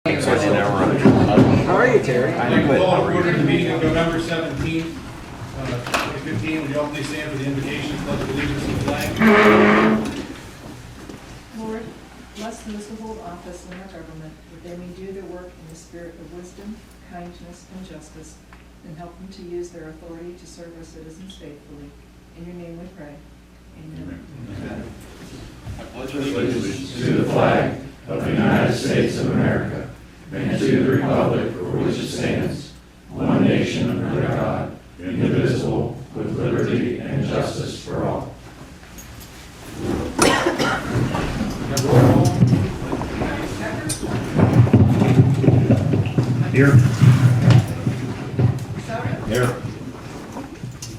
How are you, Terry? I'm good. How are you? Order the meeting of November 17th, 2015. Would you all please stand for the invocation, pledge of allegiance to the flag? Lord, bless those who hold office in our government, that they may do their work in the spirit of wisdom, kindness, and justice, and help them to use their authority to serve our citizens faithfully. In your name we pray. Amen. I pledge allegiance to the flag of the United States of America and to the republic for which it stands, one nation under God, indivisible, with liberty and justice for all. Here. Sauer? Here.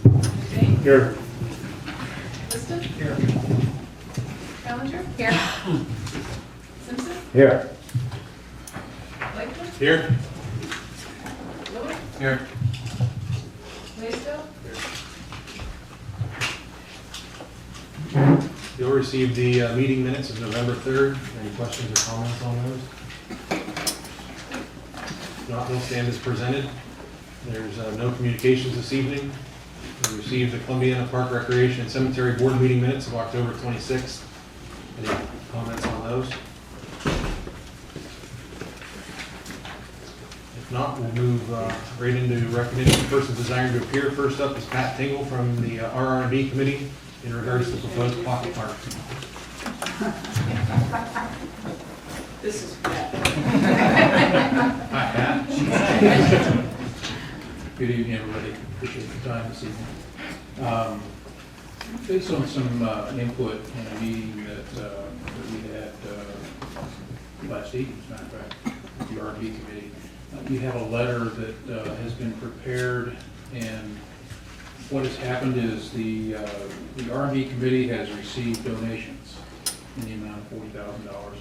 McBain? Here. Liston? Here. Challenger? Here. Simpson? Here. Lakeman? Here. Lewis? Here. Blaisdell? You'll receive the meeting minutes of November 3rd. Any questions or comments on those? If not, they'll stand as presented. There's no communications this evening. We received the Columbiana Park Recreation and Cemetery Board meeting minutes of October 26th. Any comments on those? If not, we'll move right into recognition of persons desiring to appear. First up is Pat Tingle from the RR&B Committee in regards to the proposed pocket park. This is bad. Hi, Pat. Good evening, everybody. Appreciate your time this evening. Based on some input in a meeting that we had last evening, as a matter of fact, with the RB committee, you have a letter that has been prepared, and what has happened is the RB committee has received donations in the amount of $40,000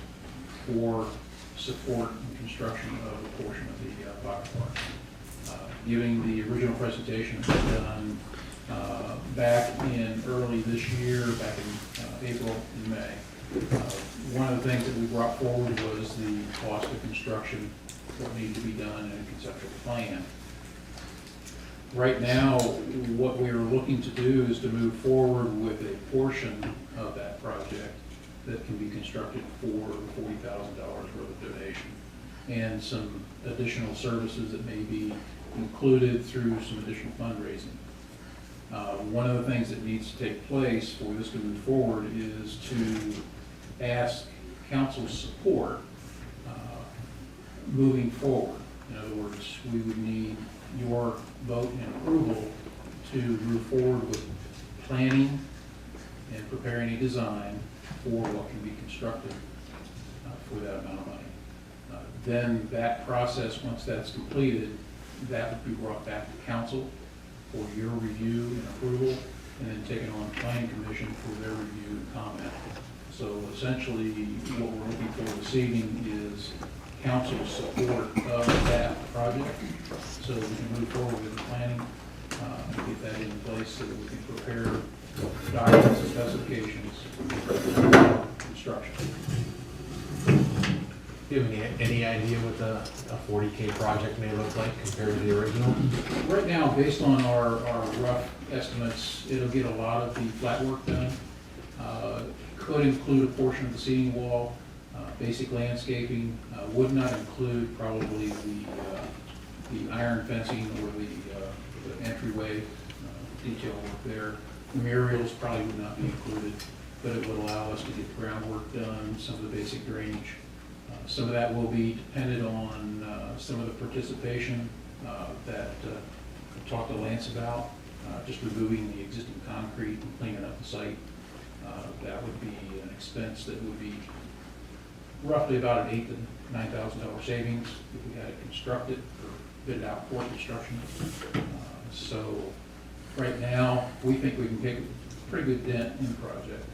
for support and construction of a portion of the pocket park. Giving the original presentation was done back in early this year, back in April and May. One of the things that we brought forward was the cost of construction, what needed to be done in a conceptual plan. Right now, what we are looking to do is to move forward with a portion of that project that can be constructed for $40,000 worth of donation, and some additional services that may be included through some additional fundraising. One of the things that needs to take place for this to move forward is to ask council's support moving forward. In other words, we would need your vote and approval to move forward with planning and preparing a design for what can be constructed for that amount of money. Then that process, once that's completed, that would be brought back to council for your review and approval, and then taken on the planning commission for their review and comment. So essentially, what we're looking for this evening is council's support of that project, so we can move forward with the planning, and get that in place so that we can prepare documents and specifications for construction. Do you have any idea what a 40K project may look like compared to the original? Right now, based on our rough estimates, it'll get a lot of the flat work done. Could include a portion of the seating wall, basic landscaping, would not include probably the iron fencing or the entryway detail work there. The murals probably would not be included, but it would allow us to get the groundwork done, some of the basic drainage. Some of that will be dependent on some of the participation that I talked to Lance about, just removing the existing concrete and cleaning up the site. That would be an expense that would be roughly about an $8,000 to $9,000 savings if we had it constructed or bid it out for construction. So right now, we think we can take a pretty good dent in the project.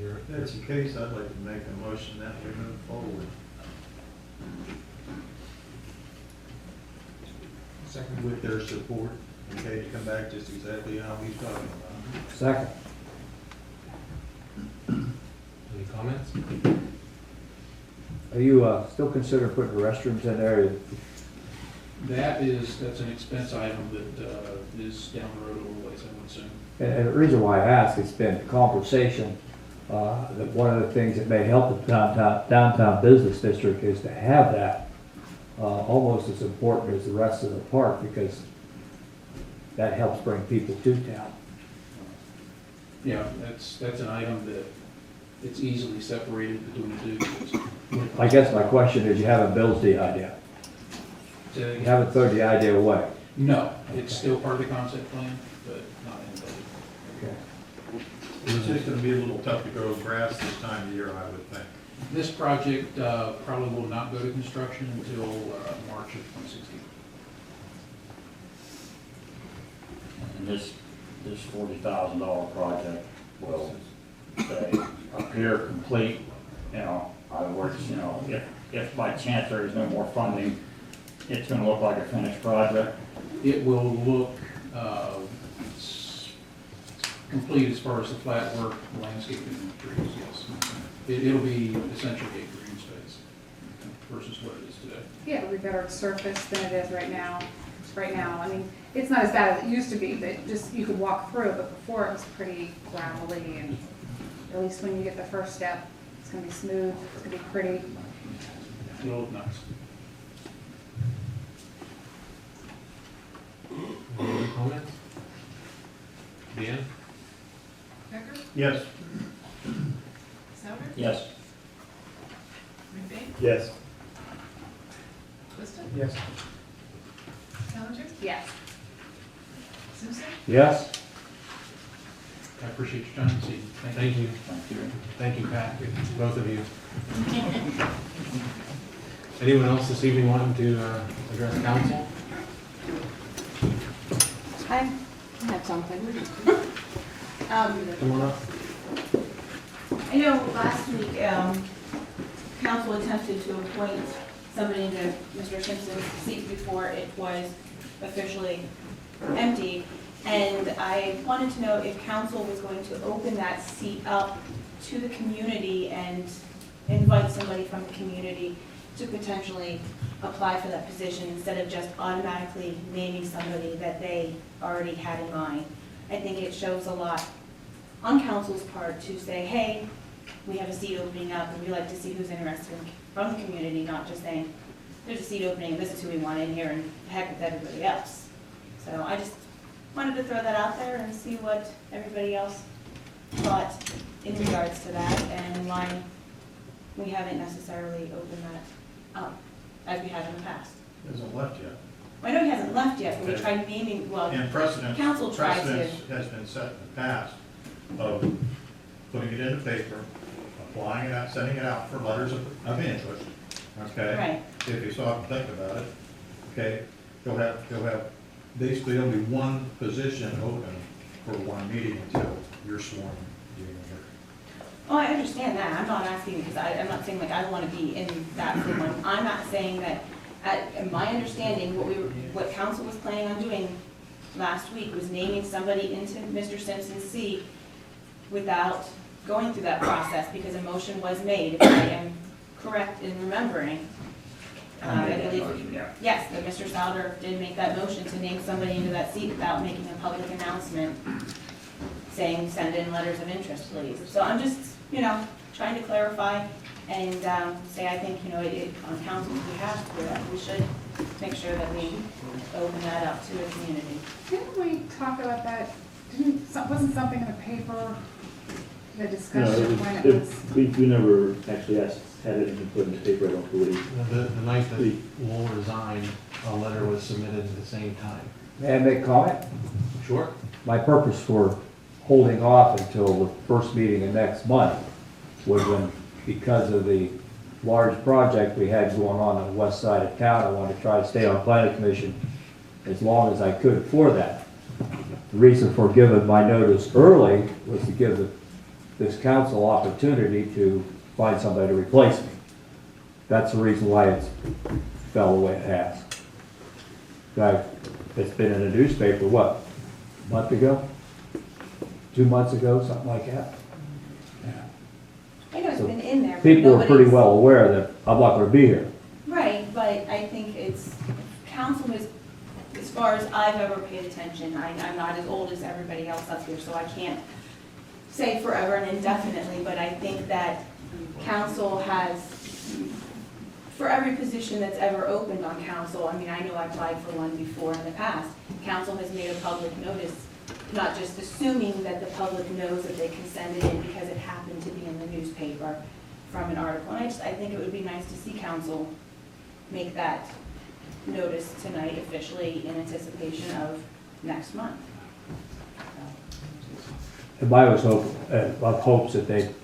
If that's the case, I'd like to make a motion that we move forward. Second. With their support, okay, to come back just exactly how he's talking about. Second. Any comments? Are you still considering putting restrooms in there? That's an expense item that is down the road a little ways, I would assume. And the reason why I ask, it's been conversation, that one of the things that may help the downtown business district is to have that almost as important as the rest of the park, because that helps bring people to town. Yeah, that's an item that it's easily separated between the two. I guess my question is, you haven't built the idea. You haven't thrown the idea away. No, it's still part of the concept plan, but not in the budget. Okay. It's just gonna be a little tough to grow grass this time of year, I would think. This project probably will not go to construction until March of 2016. And this $40,000 project will say, appear complete, you know, in other words, you know, if by chance there is no more funding, it's gonna look like a finished project. It will look complete as far as the flat work, landscaping, and trees, yes. It'll be essentially a green space versus what it is today. Yeah, it'll be better surface than it is right now. Right now, I mean, it's not as bad as it used to be, but just, you could walk through, but before it was pretty gravelly, and at least when you get the first step, it's gonna be smooth, it's gonna be pretty. It'll look nice. Any other comments? Dan? Becker? Yes. Souter? Yes. McBain? Yes. Liston? Yes. Challenger? Yes. Simpson? Yes? I appreciate your time this evening. Thank you. Thank you. Thank you, Pat, both of you. Anyone else this evening wanting to address council? I have something. Come on up. I know last week, council attempted to appoint somebody into Mr. Simpson's seat before it was officially empty. And I wanted to know if council was going to open that seat up to the community and invite somebody from the community to potentially apply for that position instead of just automatically naming somebody that they already had in mind. I think it shows a lot on council's part to say, hey, we have a seat opening up and we like to see who's interested from the community, not just saying, there's a seat opening and this is who we want in here and heck with everybody else. So I just wanted to throw that out there and see what everybody else thought in regards to that and why we haven't necessarily opened that up as we have in the past. Hasn't left yet. I know he hasn't left yet, but we Okay. tried naming, well, And precedent, council tried to. precedence has been set in the past of putting it in the paper, applying it out, sending it out for letters of interest, okay? Right. If you stop and think about it, okay, you'll have, basically there'll be one position open for one meeting until you're sworn. Oh, I understand that. I'm not asking because I'm not saying like I want to be in that one. I'm not saying that, in my understanding, what council was planning on doing last week was naming somebody into Mr. Simpson's seat without going through that process because a motion was made, if I am correct in remembering. I believe, yes, that Mr. Souter did make that motion to name somebody into that seat without making a public announcement saying, send in letters of interest, please. So I'm just, trying to clarify and say, I think, on council's behalf, we should make sure that we open that up to the community. Didn't we talk about that? Wasn't something in the paper, the No, discussion when it was? we never actually had anything put in the paper, I don't believe. The night that Lowell resigned, a letter was submitted at the same time. May I make a comment? Sure. My purpose for holding off until the first meeting of next month was when, because of the large project we had going on the west side of town, I wanted to try to stay on planning commission as long as I could for that. The reason for giving my notice early was to give this council opportunity to find somebody to replace me. That's the reason why it fell the way it has. It's been in the newspaper, what, a month ago? 2 months ago, something like that. Yeah. I know it's So been in there. but People are pretty nobody's- well aware that I'm not gonna be here. Right, but I think it's, council is, as far as I've ever paid attention, I'm not as old as everybody else up here, so I can't say forever and indefinitely, but I think that council has, for every position that's ever opened on council, I mean, I know I applied for one before in the past, council has made a public notice, not just assuming that the public knows that they can send it in because it happened to be in the newspaper from an article. And I think it would be nice to see council make that notice tonight officially in anticipation of next month. And I was of hopes that they,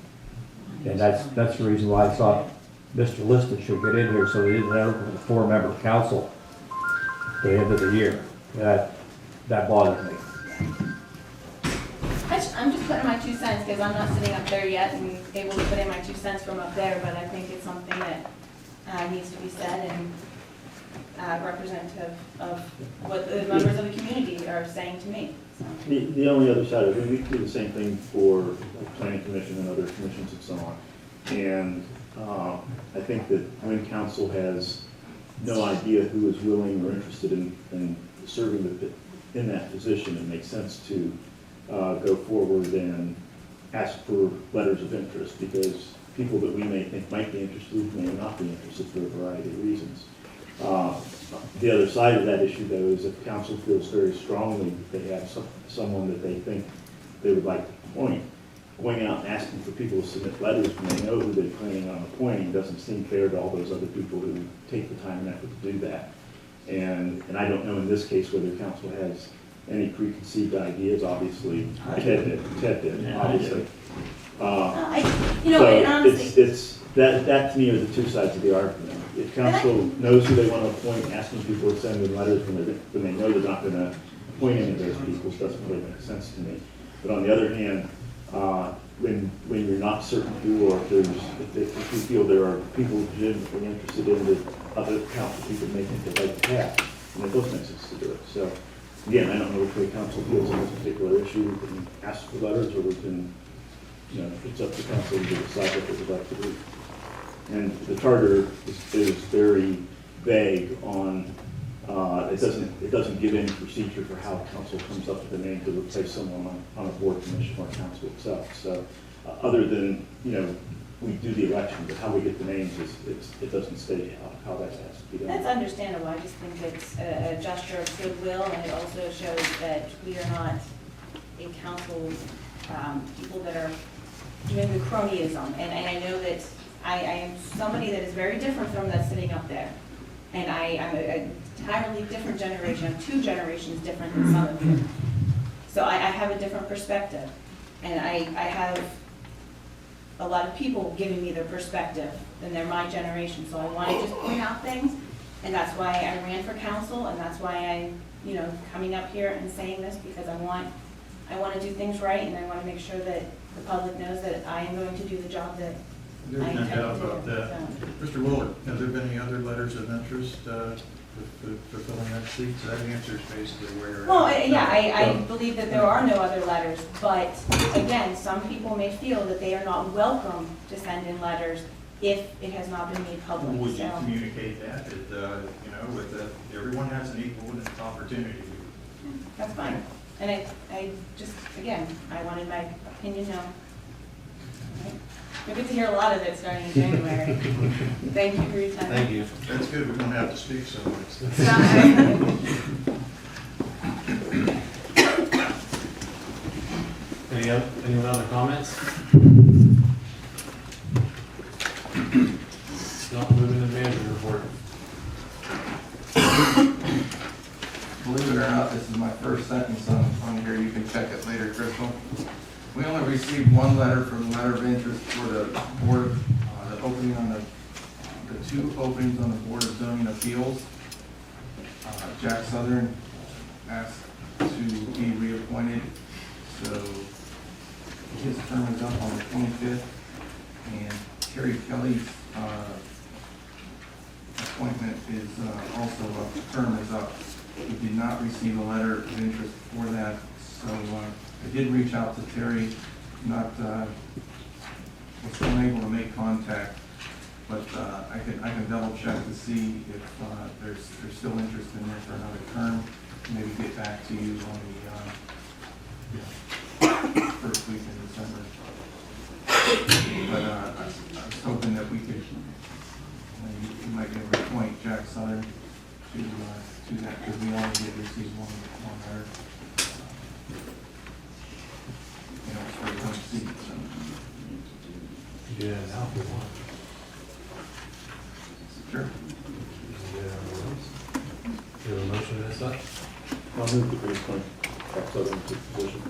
and that's the reason why I thought Mr. Liston should get in here, so they didn't have a four-member council at the end of the year. That bothered me. I'm just putting my 2 cents because I'm not sitting up there yet and able to put in my 2 cents from up there, but I think it's something that needs to be said and representative of what the members of the community are saying to me, so. The only other side of it, we do the same thing for like, planning commission and other commissions and so on. And I think that when council has no idea who is willing or interested in serving in that position, it makes sense to go forward and ask for letters of interest, because people that we may think might be interested may not be interested for a variety of reasons. The other side of that issue, though, is if council feels very strongly that they have someone that they think they would like to appoint, going out and asking for people to submit letters when they know who they're planning on appointing doesn't seem fair to all those other people who take the time and effort to do that. And I don't know in this case whether council has any preconceived ideas. Obviously, Ted did, obviously. And honestly, It's that to me are the two sides of the argument. If council knows who they want to appoint, asking people to send them letters when they know they're not going to appoint any of those people doesn't really make sense to me. But on the other hand, when you're not certain who, or if you feel there are people legitimately interested in the other council people making the right path, then it does make sense to do it. So again, I don't know which way council feels on this particular issue. We can ask for letters, or we can, it's up to council to decide what they would like to do. And the charter is very vague on, it doesn't give any procedure for how council comes up with a name to replace someone on a board, commission, or council itself. So other than, we do the election, but how we get the names it doesn't state how that has to be done. that's understandable. I just think it's a gesture of goodwill, and it also shows that we are not a council, people that are doing the cronyism. And I know that I am somebody that is very different from that sitting up there. And I'm an entirely different generation. I'm 2 generations different than some of you. So I have a different perspective. And I have a lot of people giving me their perspective, and they're my generation. So I want to just point out things. And that's why I ran for council, and that's why I'm, coming up here and saying this, because I want to do things right, and I want to make sure that the public knows that I am going to do the job that There's I no intend doubt to do. about that. So. Mr. Willard, has there been any other letters of interest for filling that seat? So that answers basically where you're at. Well, I believe that there are no other letters, but again, some people may feel that they are not welcome to send in letters if it has not been made public. Would you So, communicate that, everyone has an equal opportunity? that's fine. And I just, again, I wanted my opinion known. Right? You'll get to hear a lot of it starting in January. Thank you for your time. Thank you. That's good, we don't have to speak so much. Anyone other comments? Not moving to the manager report. Believe it or not, this is my first sentence on here. You can check it later, Crystal. We only received one letter from the letter of interest for the board, the opening on the 2 openings on the Board of Zoning Appeals. Jack Southern asked to be reappointed, so his term is up on the 25th. And Terry Kelly's appointment is also up, term is up. We did not receive a letter of interest for that, so I did reach out to Terry, not was unable to make contact, but I can double check to see if there's still interest in there for another term. Maybe get back to you on the first week in December. But I was hoping that we could, you might be able to appoint Jack Southern to that, because we only did receive one letter. It's for one seat, so. Yeah, now if you want. Sure. Do you have a motion to this up? I'll move the brief point, Jack Southern to position.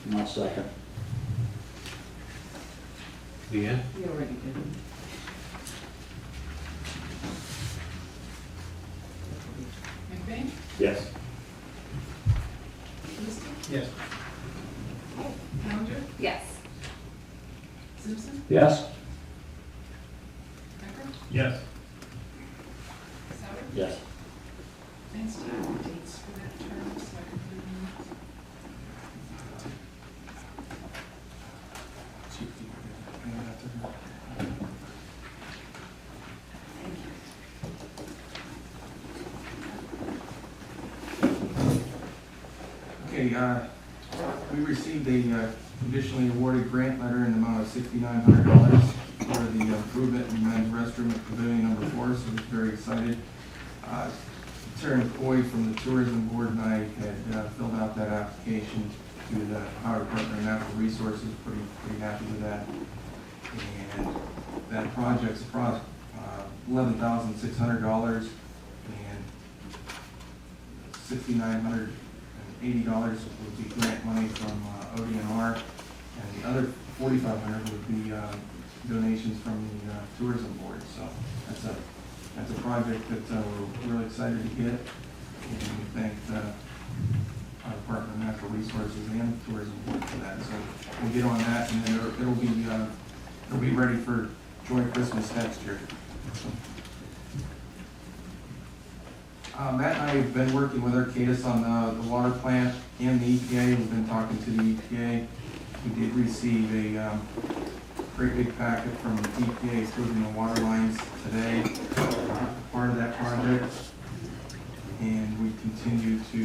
Not second. Deanne? You already did. McBain? Yes. Liston? Yes. Callender? Yes. Simpson? Yes? Becker? Yes. Souter? Yes. Thanks, do you have dates for that term, so I can put it in? Okay, we received a conditionally awarded grant letter in the amount of $6,900 for the improvement in men's restroom at Pavilion Number 4, so we're very excited. Terry McCoy from the Tourism Board and I had filled out that application to the Ohio Department of Natural Resources, pretty happy with that. And that project's $11,600 and $6,980 would be grant money from ODNR, and the other $4,500 would be donations from the Tourism Board. So that's a project that we're really excited to get, and we thank the Department of Natural Resources and the Tourism Board for that. So we'll get on that, and then it'll be ready for joint Christmas next year. Matt and I have been working with Arcadis on the water plant and the EPA. We've been talking to the EPA. We did receive a great big packet from the EPA approving the water lines today, part of that project. And we continue to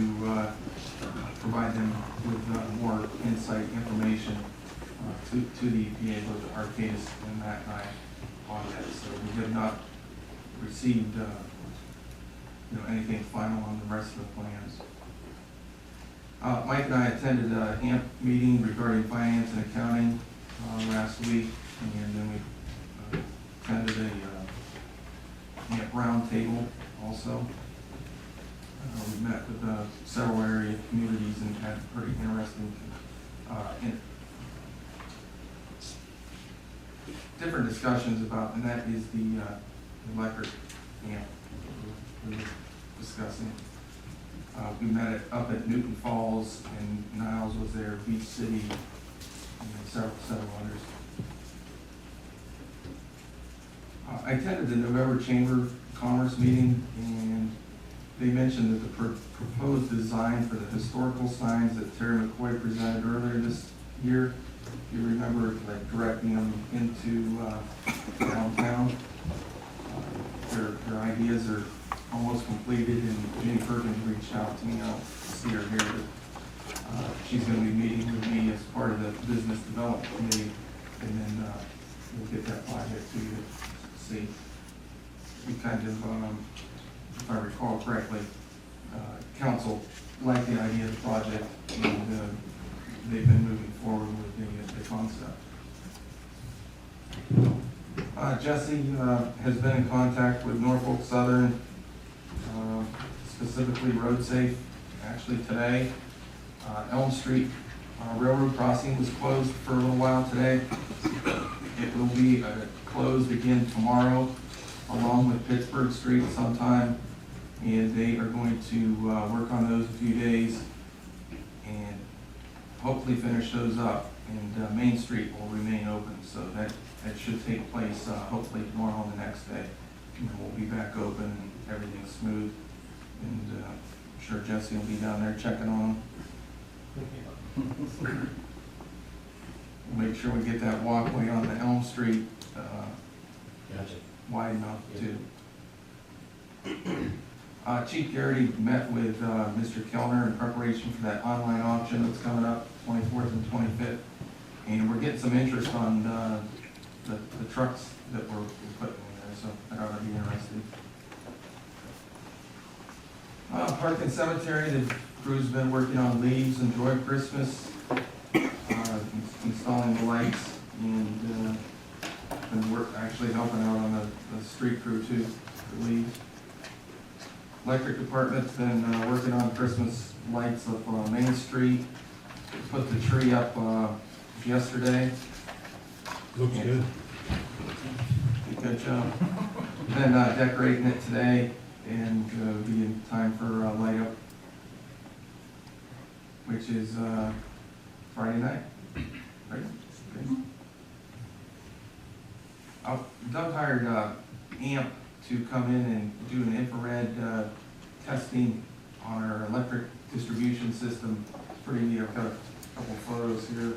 provide them with more insight information to the EPA, both Arcadis and Matt and I on that. So we have not received anything final on the rest of the plans. Mike and I attended a AMP meeting regarding finance and accounting last week, and then we attended a AMP roundtable also. We met with several area communities and had pretty interesting different discussions about, and that is the electric AMP we were discussing. We met up at Newton Falls, and Niles was there, Beach City, and several others. I attended the November Chamber of Commerce meeting, and they mentioned that the proposed design for the historical signs that Terry McCoy presented earlier this year, if you remember, like directing them into downtown. Their ideas are almost completed, and Jenny Perkins reached out to me. I'll see her here. But, she's going to be meeting with me as part of the business development committee, and then we'll get that project to you to see. We kind of, if I recall correctly, council liked the idea of the project, and they've been moving forward with the concept. Jesse has been in contact with Norfolk Southern, specifically Road Safe, actually today. Elm Street Railroad Crossing was closed for a little while today. It will be closed again tomorrow, along with Pittsburgh Street sometime, and they are going to work on those a few days and hopefully finish those up, and Main Street will remain open, so that should take place hopefully tomorrow or the next day, and we'll be back open and everything's smooth, and I'm sure Jesse will be down there checking on them. We'll make make sure we get that walkway on the Elm Street, Gotcha. wide enough too. Chief Garrity met with Mr. Kellner in preparation for that online auction that's coming up 24th and 25th. And we're getting some interest on the trucks that we're putting in there, so that ought to be interesting. Park and Cemetery, the crew's been working on leaves, Enjoy Christmas, installing the lights, and we're actually helping out on the street crew too, the leaves. Electric Department's been working on Christmas lights up on Main Street, put the tree up yesterday. Looks good. Good job. Then decorating it today, and be in time for light up, which is Friday night, right? Okay. Doug hired AMP to come in and do an infrared testing on our electric distribution system. It's pretty neat. I've got a couple photos here.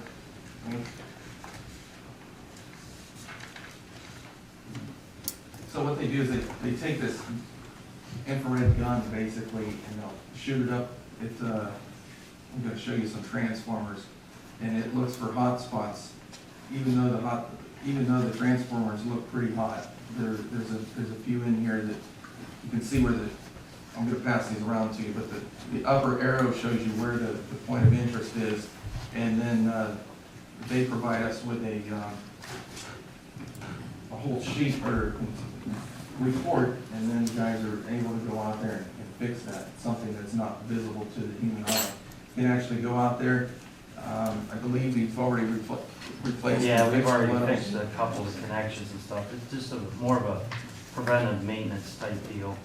So what they do is they take this infrared gun basically and they'll shoot it up. I'm going to show you some transformers, and it looks for hot spots. Even though the transformers look pretty hot, there's a few in here that you can see where I'm going to pass these around to you, but the upper arrow shows you where the point of interest is, and then they provide us with a whole sheet or report, and then you guys are able to go out there and fix that. It's something that's not visible to the human eye. You can actually go out there. I believe we've already replaced. Yeah, we've already the fixed a couple of connections and stuff. It's just more of a preventive maintenance type deal.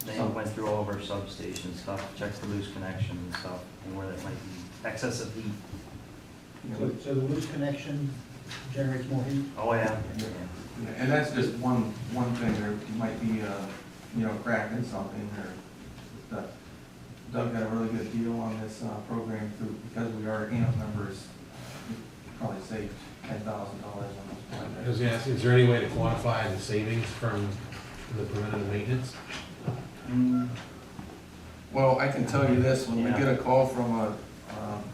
They went through all of our substation stuff, checked the loose connections and stuff, and where there might be excessive heat. So the loose connection generates more heat? Oh, yeah. And that's just one thing. There might be a crack in something or stuff. Doug got a really good deal on this program through, because we are AMP members. We probably saved $10,000 on this I was project. gonna ask, is there any way to quantify the savings from the preventative maintenance? Well, I can tell you this, when we Yeah. get a call from a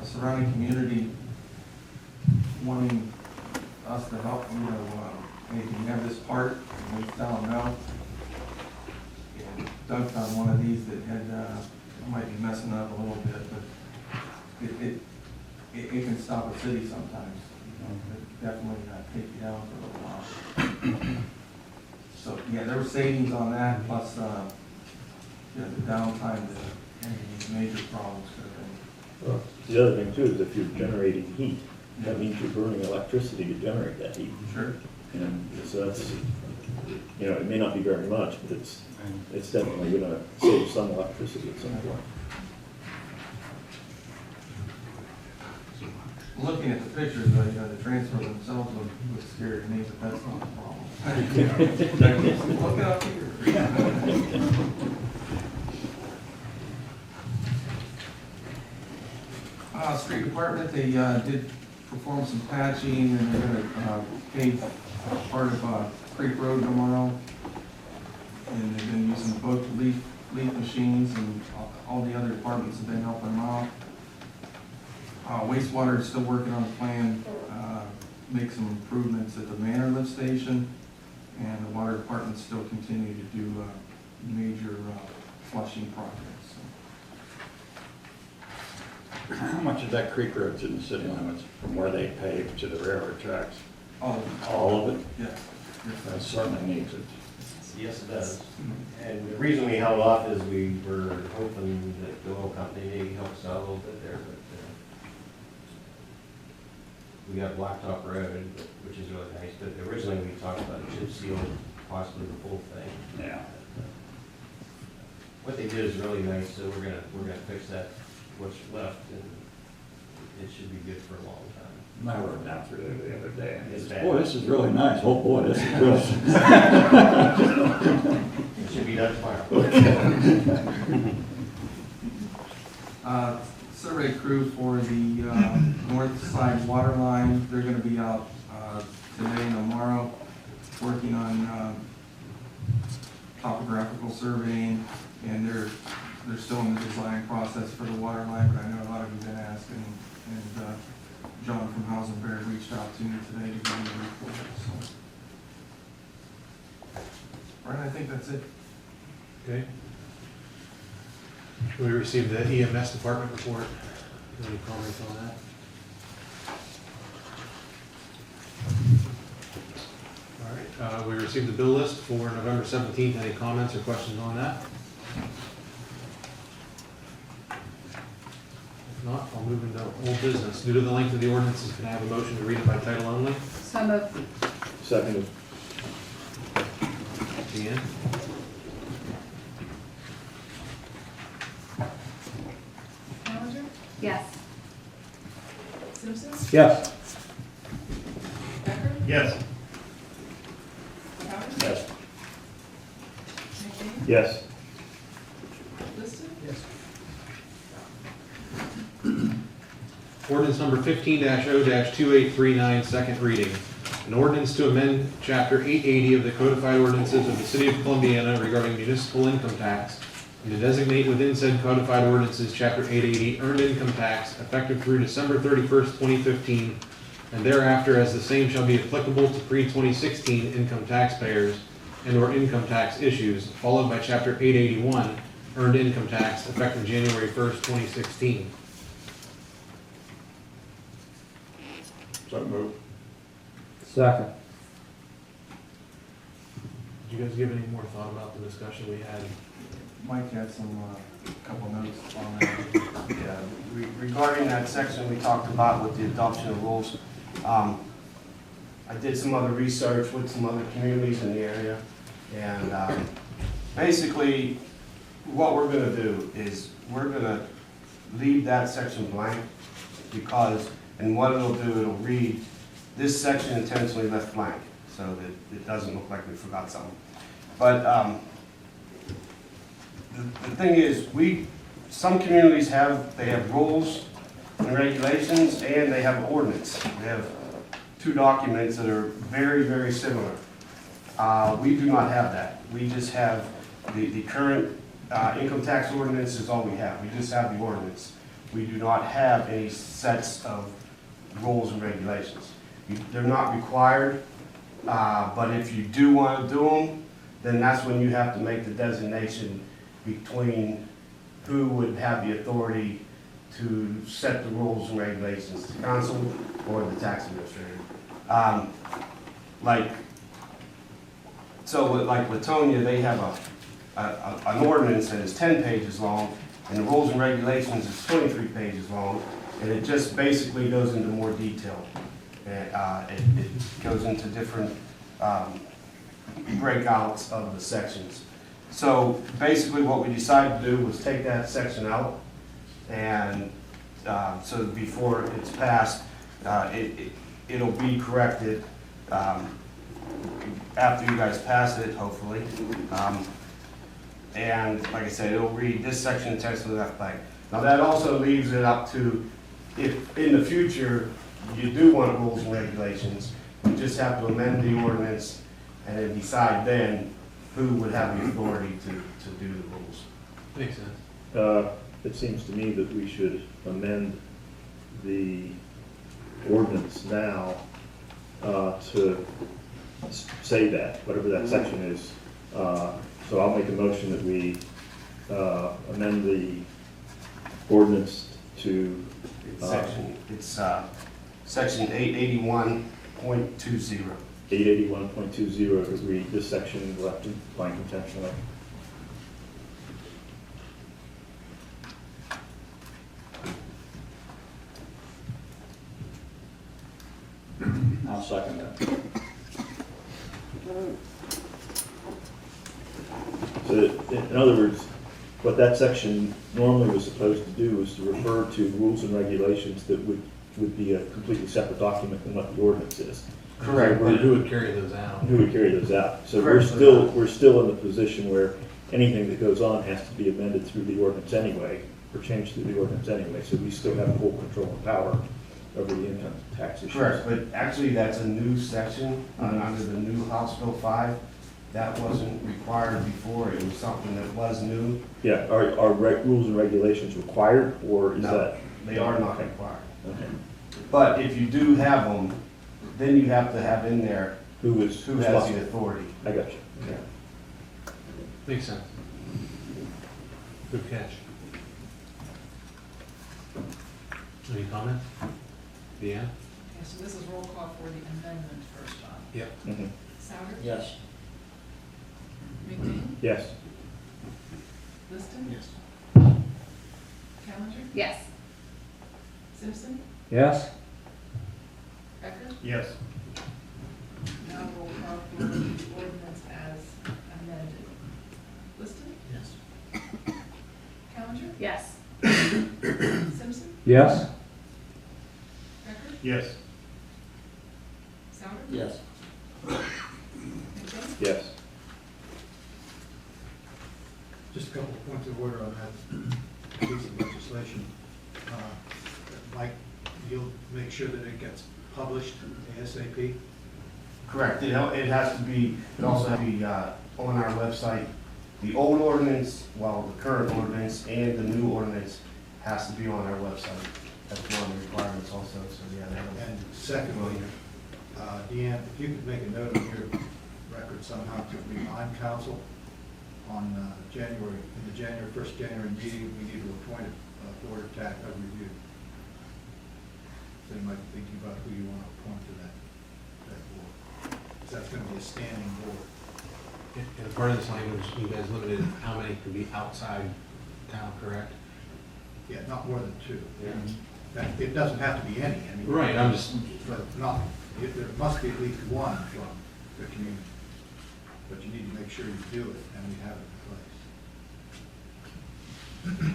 surrounding community wanting us to help, hey, can you have this part? And we tell them no. And Doug found one of these that had, might be messing up a little bit, but it can stop a city sometimes. It definitely take you down for a little while. So, yeah, there were savings on that, plus, the downtime that any of these major problems could have Well, the other thing too is if you're generating heat, that means you're burning electricity to generate that heat. been. Sure. And so that's, it may not be very much, but it's definitely gonna save some electricity at some point. Looking at the pictures, the transfer themselves look scary to me, but that's not a problem. Look up here. Street department, they did perform some patching, and they're gonna pave part of Creek Road tomorrow. And they've been using both leaf machines, and all the other departments have been helping them out. Wastewater is still working on a plan, make some improvements at the Manor lift station, and the water department still continue to do major flushing projects. How much of that creek road's in the city limits from where they pave to the railroad tracks? All of it? Yeah. That certainly needs it. Yes, it does. And the reason we held off is we were hoping that the oil company maybe help us out a little bit there, but we got Blacktop Road, which is really nice, but originally we talked about chip seal, possibly the whole thing. Yeah. What they did is really nice, so we're gonna fix that, what's left, and it should be good for a long time. I rode down through there the other day, and It's he bad. said, boy, this is really nice. Oh, boy, this is good. It should be done tomorrow. survey crew for the north side water line. They're gonna be out today and tomorrow, working on topographical surveying, and they're still in the design process for the water line, but I know a lot of you have been asking, and John from Hausenberg reached out to me today to give me a report, so. Right, I think that's it. Okay. We received the EMS department report. Any comments on that? All right, we received the bill list for November 17th. Any comments or questions on that? If not, I'll move into old business. Due to the length of the ordinances, can I have a motion to read it by title only? So moved. Seconded. Deanne? Challenger? Yes. Simpson? Yes. Becker? Yes. Howard? Yes. McBain? Yes. Liston? Yes. Ordinance number 15-0-2839, second reading. An ordinance to amend Chapter 880 of the codified ordinances of the City of Columbiana regarding municipal income tax, and to designate within said codified ordinances Chapter 880 earned income tax effective through December 31st, 2015, and thereafter as the same shall be applicable to pre-2016 income taxpayers and/or income tax issues, followed by Chapter 881 earned income tax effective January 1st, 2016. So moved. Second. Did you guys give any more thought about the discussion we had? Mike had some, couple notes on that. Yeah, regarding that section we talked about with the adoption of rules, I did some other research with some other communities in the area, and basically, what we're gonna do is, we're gonna leave that section blank, because, and what it'll do, it'll read, this section intentionally left blank, so that it doesn't look like we forgot something. But the thing is, some communities have rules and regulations, and they have ordinance. They have two documents that are very, very similar. We do not have that. We just have the current income tax ordinance is all we have. We just have the ordinance. We do not have any sets of rules and regulations. They're not required, but if you do want to do them, then that's when you have to make the designation between who would have the authority to set the rules and regulations, the council or the tax administrator. Like Latonia, they have an ordinance that is 10 pages long, and the rules and regulations is 23 pages long, and it just basically goes into more detail. It goes into different breakouts of the sections. So basically what we decided to do was take that section out, and so before it's passed, it'll be corrected after you guys pass it, hopefully. And like I said, it'll read this section intentionally left blank. Now that also leaves it up to, if in the future you do want rules and regulations, you just have to amend the ordinance and then decide then who would have the authority to do the rules. Makes sense. It seems to me that we should amend the ordinance now to say that, whatever that section is. So I'll make a motion that we amend the ordinance to Section 881.20. 881.20 to read this section left blank intentionally. I'll second that. So in other words, what that section normally was supposed to do was to refer to rules and regulations that would be a completely separate document than what the ordinance is. Correct. And who would carry those out? Who would carry those out? So Correct. we're still in the position where anything that goes on has to be amended through the ordinance anyway. or change to the ordinance anyway, so we still have full control and power over the income tax issues. Correct, but actually, that's a new section under the new House Bill 5. That wasn't required before, it was something that was new. Yeah, are rules and regulations required, or is No, that? they are not required. Okay. But if you do have them, then you have to have in there Who is? who has the authority. I got you. Okay. Makes sense. Good catch. Any comment? Deanne? Okay, so this is roll call for the amendment first, John. Yep. Mhm. Souter? Yes. McBain? Yes. Liston? Yes. Callender? Yes. Simpson? Yes? Becker? Yes. Now roll call for the ordinance as amended. Liston? Yes. Callender? Yes. Simpson? Yes? Becker? Yes. Souter? Yes. McBain? Yes. Just a couple of points of order on that piece of legislation. Mike, you'll make sure that it gets published ASAP? Correct, it has to be, it also has to be on our website. The old ordinance, well, the current ordinance and the new ordinance has to be on our website. That's one of the requirements also, so yeah, that'll. And secondly, Deanne, if you could make a note on your record somehow to remind council on in the first January meeting, we need to appoint a board of tax review. So you might be thinking about who you want to appoint to that board. Because that's going to be a standing board. And part of this language, you guys limited how many can be outside town, correct? Yeah, not more than two. Yeah. It doesn't have to be any, I mean. Right, I'm just- But not, there must be at least one from the community. But you need to make sure you do it, and we have it in place.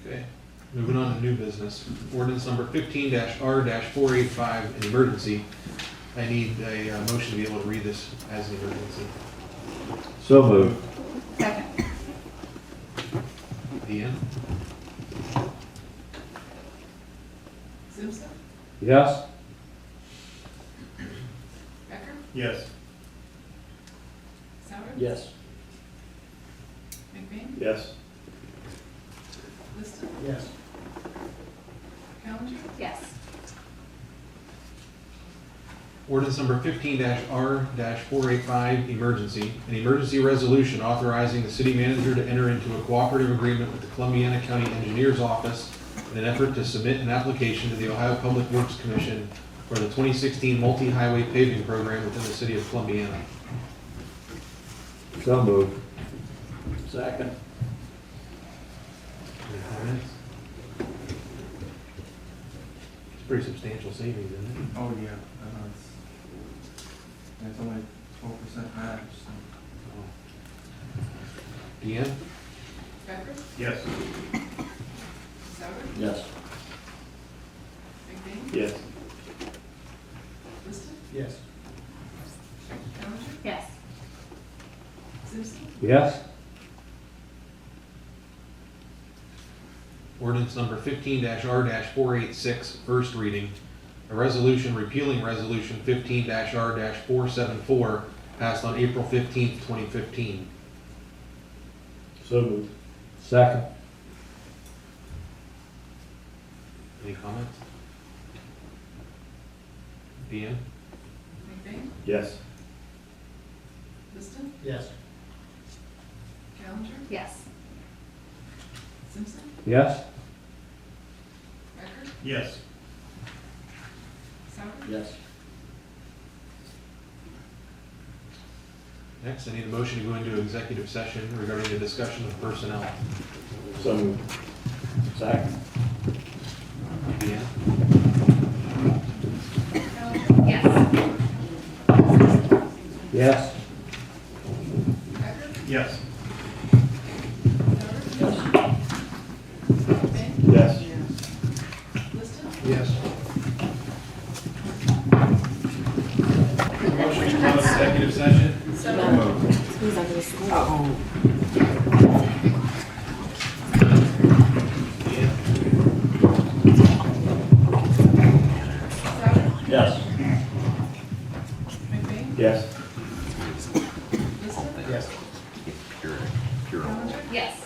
Okay, moving on to new business. Ordinance number 15-R-485, an emergency. I need a motion to be able to read this as an emergency. So moved. Second. Deanne? Simpson? Yes? Becker? Yes. Souter? Yes. McBain? Yes. Liston? Yes. Callender? Yes. Ordinance number 15-R-485, emergency. An emergency resolution authorizing the city manager to enter into a cooperative agreement with the Columbiana County Engineers Office in an effort to submit an application to the Ohio Public Works Commission for the 2016 multi-highway paving program within the city of Columbiana. So moved. Second. Any comments? It's pretty substantial savings, isn't it? Oh, yeah, it's only 12% match, so. Deanne? Becker? Yes. Souter? Yes. McBain? Yes. Liston? Yes. Callender? Yes. Simpson? Yes? Ordinance number 15-R-486, first reading. A resolution repealing resolution 15-R-474 passed on April 15th, 2015. So moved. Second? Any comments? Deanne? McBain? Yes. Liston? Yes. Callender? Yes. Simpson? Yes? Becker? Yes. Souter? Yes. Next, I need a motion to go into executive session regarding the discussion of personnel. So moved. Second. Deanne? Callender? Yes. Yes? Becker? Yes. Souter? McBain? Yes. Liston? Yes. Motion to go into executive session? So Who's under the school? Yes. Liston? Yes. Callender? Yes.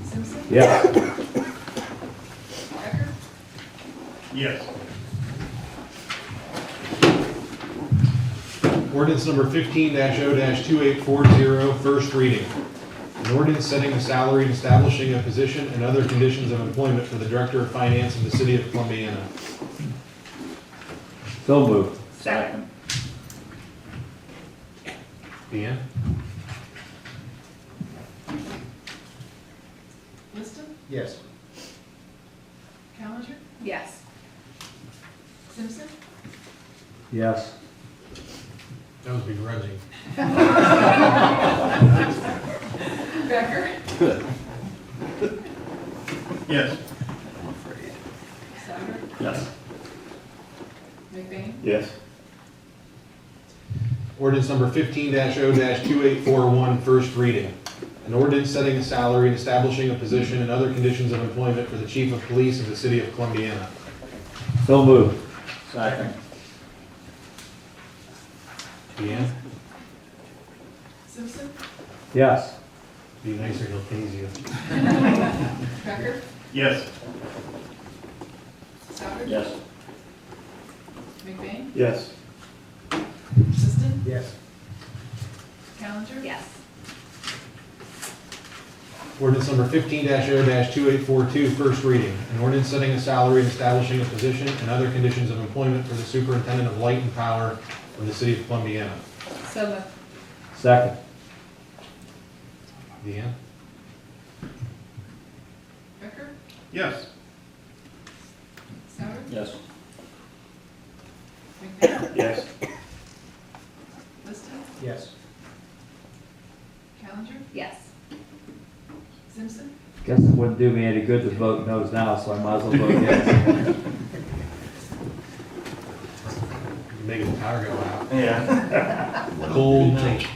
Simpson? Yes. Becker? Yes. Ordinance number 15-0-2840, first reading. An ordinance setting a salary and establishing a position and other conditions of employment for the Director of Finance of the City of Columbiana. So moved. Second. Deanne? Liston? Yes. Callender? Yes. Simpson? Yes. That was begrudging. Becker? Yes. Souter? Yes. McBain? Yes. Ordinance number 15-0-2841, first reading. An ordinance setting a salary and establishing a position and other conditions of employment for the Chief of Police of the City of Columbiana. So moved. Second. Deanne? Simpson? Yes. Be nicer, he'll tase you. Becker? Yes. Souter? Yes. McBain? Yes. Liston? Yes. Callender? Yes. Ordinance number 15-0-2842, first reading. An ordinance setting a salary and establishing a position and other conditions of employment for the Superintendent of Light and Power of the City of Columbiana. So moved. Second. Deanne? Becker? Yes. Souter? Yes. McBain? Yes. Liston? Yes. Callender? Yes. Simpson? Guess it wouldn't do me any good to vote no's now, so I might as well vote yes. You're making the power go out. Yeah. Cold night.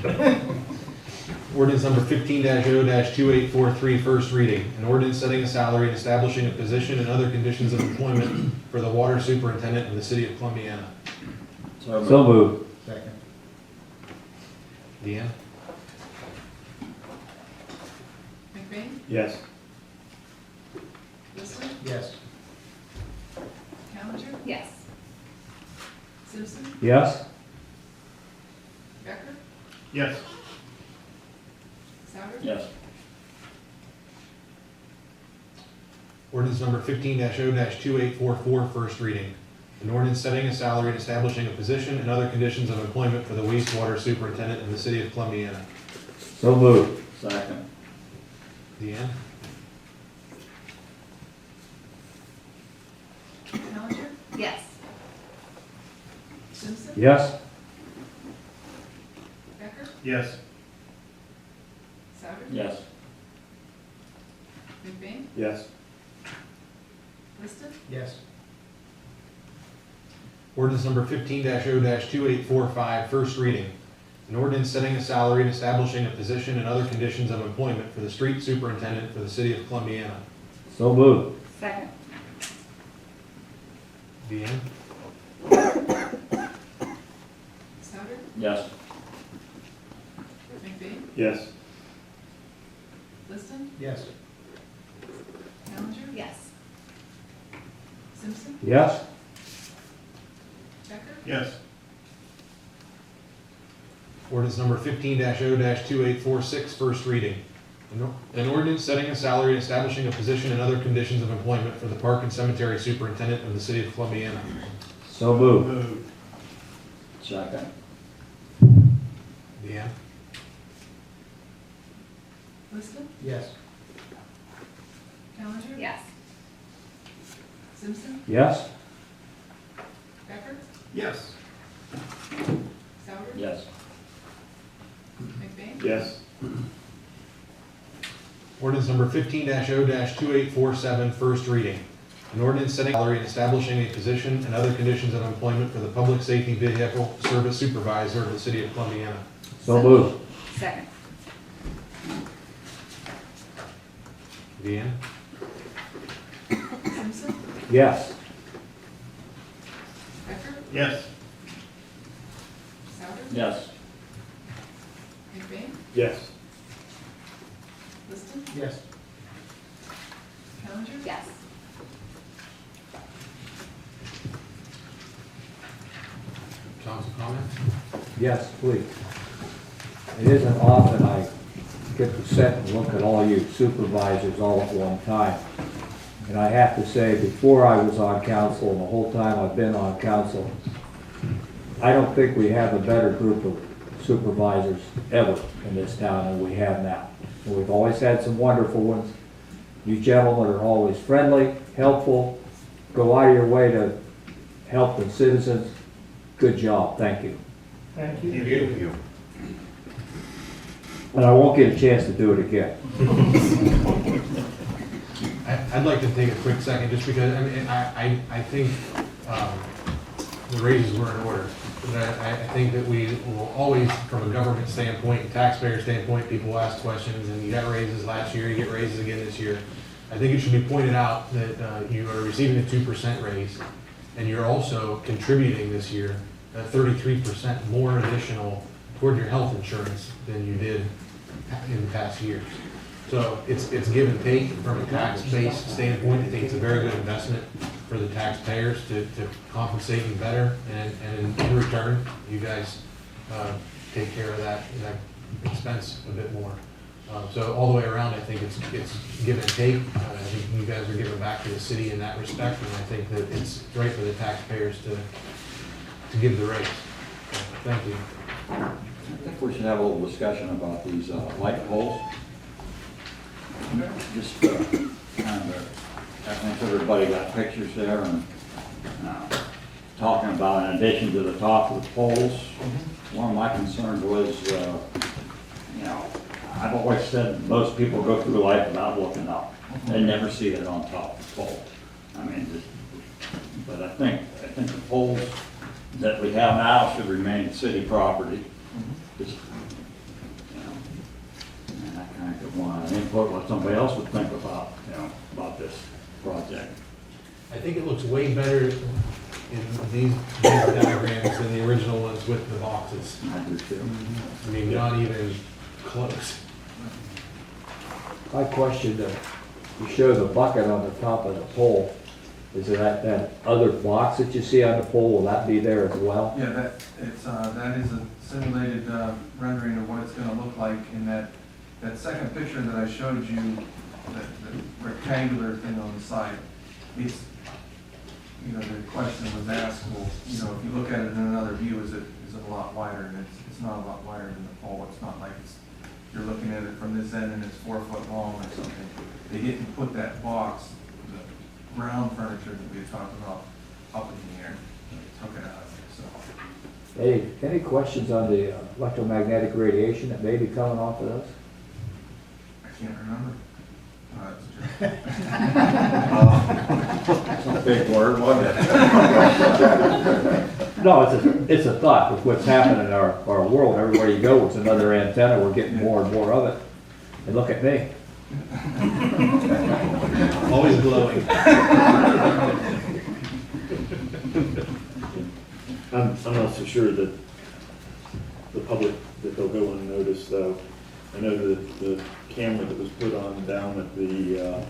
Ordinance number 15-0-2843, first reading. An ordinance setting a salary and establishing a position and other conditions of employment for the Water Superintendent of the City of Columbiana. So moved. Second. Deanne? McBain? Yes. Liston? Yes. Callender? Yes. Simpson? Yes. Becker? Yes. Souter? Yes. Ordinance number 15-0-2844, first reading. An ordinance setting a salary and establishing a position and other conditions of employment for the wastewater superintendent in the City of Columbiana. So moved. Second. Deanne? Callender? Yes. Simpson? Yes. Becker? Yes. Souter? Yes. McBain? Yes. Liston? Yes. Ordinance number 15-0-2845, first reading. An ordinance setting a salary and establishing a position and other conditions of employment for the street superintendent for the City of Columbiana. So moved. Second. Deanne? Souter? Yes. McBain? Yes. Liston? Yes. Callender? Yes. Simpson? Yes. Becker? Yes. Ordinance number 15-0-2846, first reading. An ordinance setting a salary and establishing a position and other conditions of employment for the Park and Cemetery Superintendent of the City of Columbiana. So moved. Moved. Second. Deanne? Liston? Yes. Callender? Yes. Simpson? Yes. Becker? Yes. Souter? Yes. McBain? Yes. Ordinance number 15-0-2847, first reading. An ordinance setting a salary and establishing a position and other conditions of employment for the Public Safety Vehicle Service Supervisor of the City of Columbiana. So moved. Second. Deanne? Simpson? Yes. Becker? Yes. Yes. McBain? Yes. Liston? Yes. Callender? Yes. Council comment? Yes, please. It isn't often I get to sit and look at all you supervisors all at one time. And I have to say, before I was on council and the whole time I've been on council, I don't think we have a better group of supervisors ever in this town than we have now. And we've always had some wonderful ones. You gentlemen are always friendly, helpful, go out of your way to help the citizens. Good job, thank you. Thank you. And I won't get a chance to do it again. I'd like to take a quick second, just because, I mean, I think the raises were in order. But I think that we will always, from a government standpoint and taxpayer standpoint, people ask questions, and you got raises last year, you get raises again this year. I think it should be pointed out that you are receiving a 2% raise, and you're also contributing this year 33% more additional toward your health insurance than you did in the past years. So it's give and take from a tax-based standpoint. I think it's a very good investment for the taxpayers to compensate you better, and in return, you guys take care of that expense a bit more. So all the way around, I think it's give and take. I think you guys are giving back to the city in that respect, and I think that it's right for the taxpayers to give the raise. Thank you. I think we should have a little discussion about these light poles. Just kind of, I think everybody got pictures there and talking about in addition to the top of the poles. One of my concerns was, I've always said most people go through life without looking up. They never see it on top of the pole. I mean, but I think the poles that we have now should remain city property. Just, and I kind of want to input what somebody else would think about, about this project. I think it looks way better in these diagrams than the original ones with the boxes. I do too. I mean, not even close. I questioned, you show the bucket on the top of the pole. Is it that other box that you see on the pole, will that be there as well? Yeah, that is a simulated rendering of what it's gonna look like in that second picture that I showed you, that rectangular thing on the side. It's, the question was asked, well, if you look at it in another view, is it a lot wider? And it's not a lot wider than the pole. It's not like you're looking at it from this end and it's 4 foot long or something. They didn't put that box, the ground furniture that we were talking about, up in the air. They took it out of there, so. Any questions on the electromagnetic radiation that may be coming off of this? I can't remember. That's a big word, wasn't it? No, it's a thought with what's happening in our world. Everywhere you go, it's another antenna. We're getting more and more of it. And look at me. Always glowing. I'm not so sure that the public, that they'll go unnoticed though. I know that the camera that was put on down at the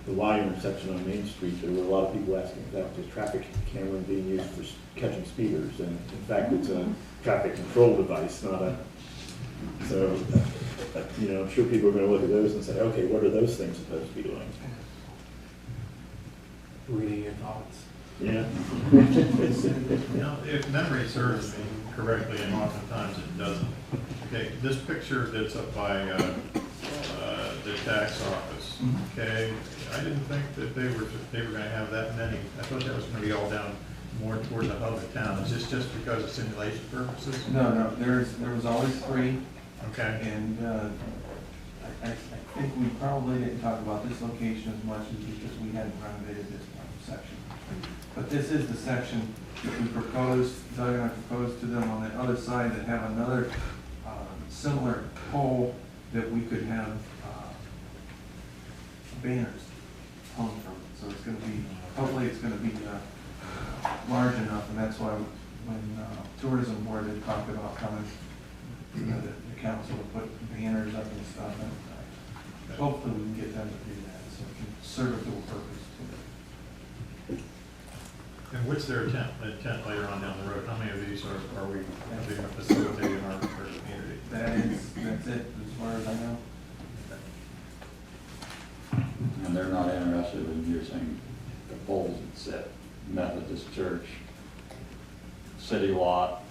Y intersection on Main Street, there were a lot of people asking if that was a traffic camera being used for catching speeders. And in fact, it's a traffic control device, not a, so, I'm sure people are gonna look at those and say, okay, what are those things supposed to be doing? Reading your thoughts. Yeah. If memory serves me correctly, and oftentimes it doesn't. Okay, this picture that's up by the tax office, okay, I didn't think that they were gonna have that many. I thought that was gonna be all down more toward the hub of town. Is this just because of simulation purposes? No, there was always 3. Okay. And I think we probably didn't talk about this location as much as because we hadn't renovated this section. But this is the section that we proposed, Doug and I proposed to them on the other side that have another similar pole that we could have banners hung from. So it's going to be, hopefully it's going to be large enough, and that's why when tourism board had talked about coming, the council to put banners up and stuff, and hopefully we can get them to do that, so it can serve a dual purpose. And what's their intent later on down the road? How many of these are we going to facilitate in our community? That's it, as far as I know. And they're not interested in using the poles that sit Methodist Church city lot,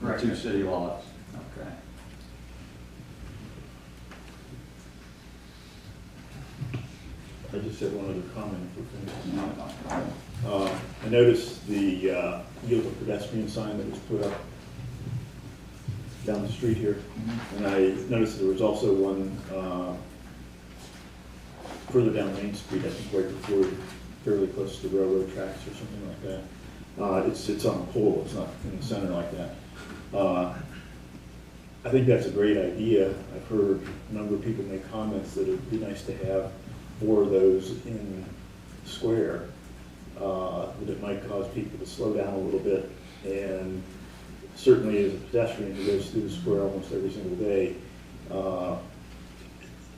the Correct. 2 city lots, okay. I just had one other comment for things. No, I noticed the yield to pedestrian sign that was put up down the street here. And I noticed there was also one further down Main Street, I think right before, fairly close to the railroad tracks or something like that. It's on a pole, it's not in the center like that. I think that's a great idea. I've heard a number of people make comments that it'd be nice to have 4 of those in the square, that it might cause people to slow down a little bit. And certainly as a pedestrian who goes through the square almost every single day,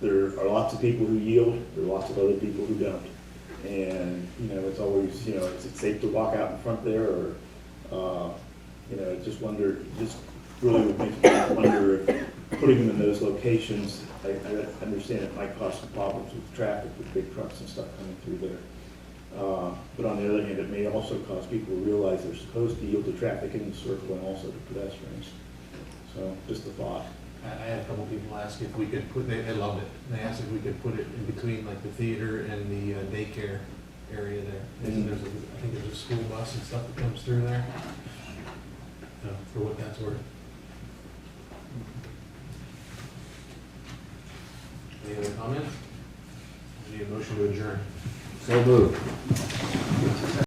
there are lots of people who yield, there are lots of other people who don't. And, it's always, is it safe to walk out in front there, or, just really would make me wonder if putting them in those locations, I understand it might cause some problems with traffic, with big trucks and stuff coming through there. But on the other hand, it may also cause people to realize they're supposed to yield to traffic in the circle and also to pedestrians. So, just a thought. I had a couple people ask if we could put, they loved it. They asked if we could put it in between like the theater and the daycare area there. And I think there's a school bus and stuff that comes through there, for what that's worth. Any other comments? Need a motion to adjourn. So moved.